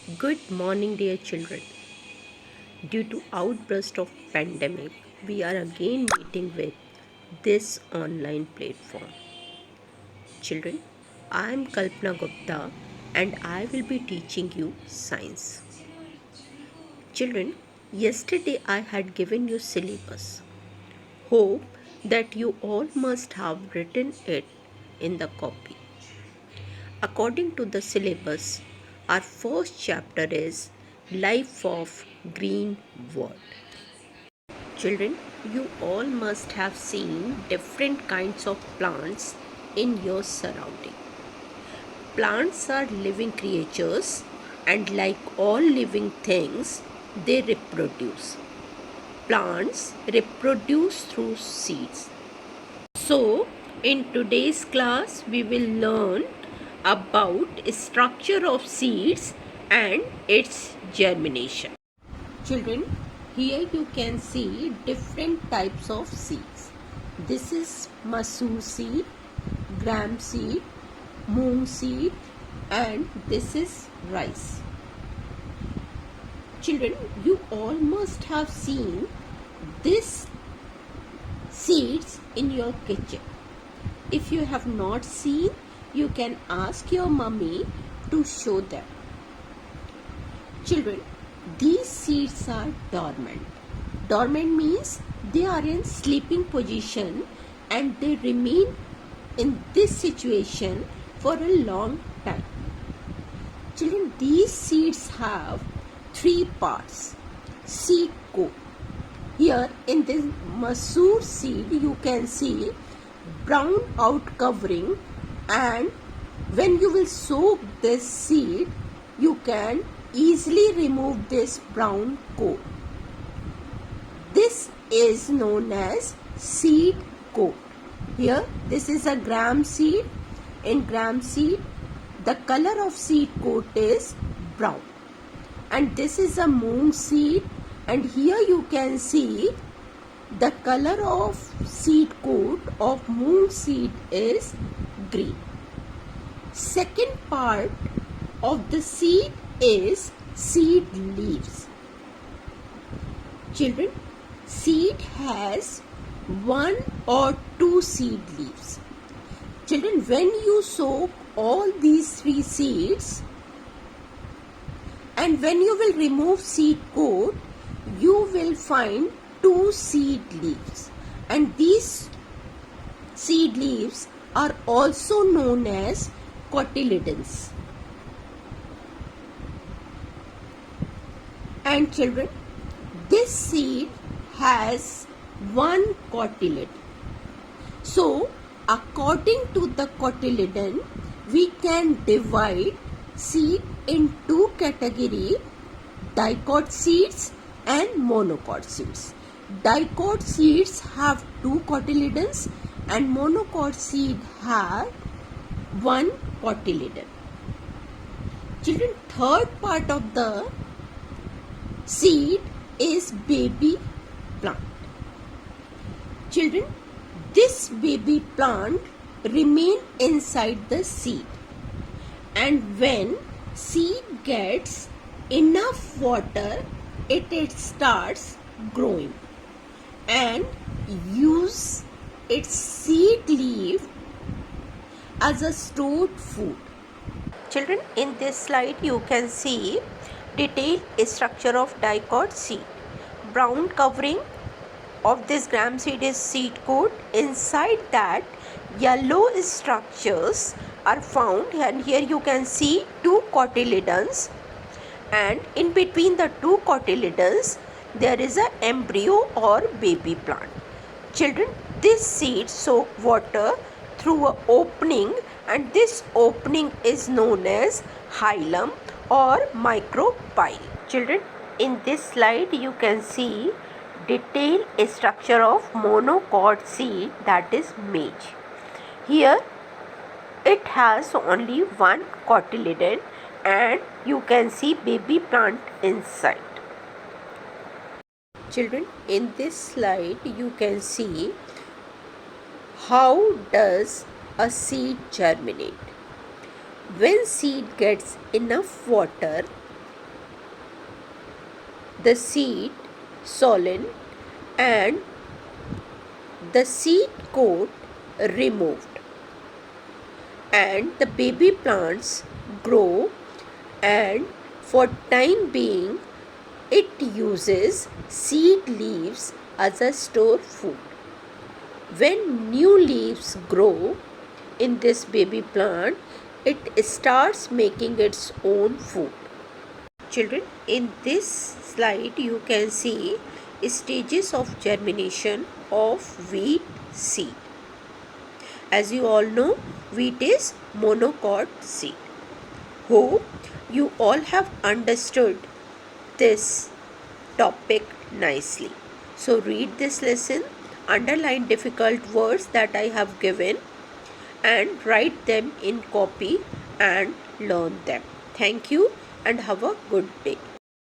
Good morning, dear children. Due to outburst of pandemic, we are again meeting with this online platform. Children, I am Kalpana Gupta and I will be teaching you science. Children, yesterday I had given you syllabus. Hope that you all must have written it in the copy. According to the syllabus, our first chapter is Life of Green World. Children, you all must have seen different kinds of plants in your surrounding. Plants are living creatures and like all living things, they reproduce. Plants reproduce through seeds. So, in today's class, we will learn about structure of seeds and its germination. Children, here you can see different types of seeds. This is masoor seed, gram seed, moong seed, and this is rice. Children, you all must have seen these seeds in your kitchen. If you have not seen, you can ask your mummy to show them. Children, these seeds are dormant. Dormant means they are in sleeping position and they remain in this situation for a long time. Children, these seeds have three parts. Seed coat. Here in this masoor seed you can see brown out covering, and when you will soak this seed you can easily remove this brown coat. This is known as seed coat. Here this is a gram seed. In gram seed the color of seed coat is brown, and this is a moong seed, and here you can see the color of seed coat of moong seed is green. Second part of the seed is seed leaves. Children, seed has one or two seed leaves. Children, when you soak all these three seeds and when you will remove seed coat, you will find two seed leaves, and these seed leaves are also known as cotyledons. And children, this seed has one cotyledon. So, according to the cotyledon, we can divide seed in two categories: dicot seeds and monocot seeds. Dicot seeds have two cotyledons and monocot seed have one cotyledon. Children, third part of the seed is baby plant. Children, this baby plant remain inside the seed, and when seed gets enough water, it starts growing and use its seed leaf as a stored food. Children, in this slide you can see detailed structure of dicot seed. Brown covering of this gram seed is seed coat. Inside that yellow structures are found, and here you can see two cotyledons, and in between the two cotyledons there is an embryo or baby plant. Children, this seed soak water through an opening, and this opening is known as hilum or micropyle. Children, in this slide you can see detailed structure of monocot seed, that is maize. Here it has only one cotyledon and you can see baby plant inside. Children, in this slide you can see how does a seed germinate. When seed gets enough water, the seed solen and the seed coat removed, and the baby plants grow, and for time being it uses seed leaves as a store food. When new leaves grow in this baby plant, it starts making its own food. Children, in this slide you can see stages of germination of wheat seed. As you all know, wheat is monocot seed. Hope you all have understood this topic nicely. So read this lesson, underline difficult words that I have given, and write them in copy and learn them. Thank you and have a good day.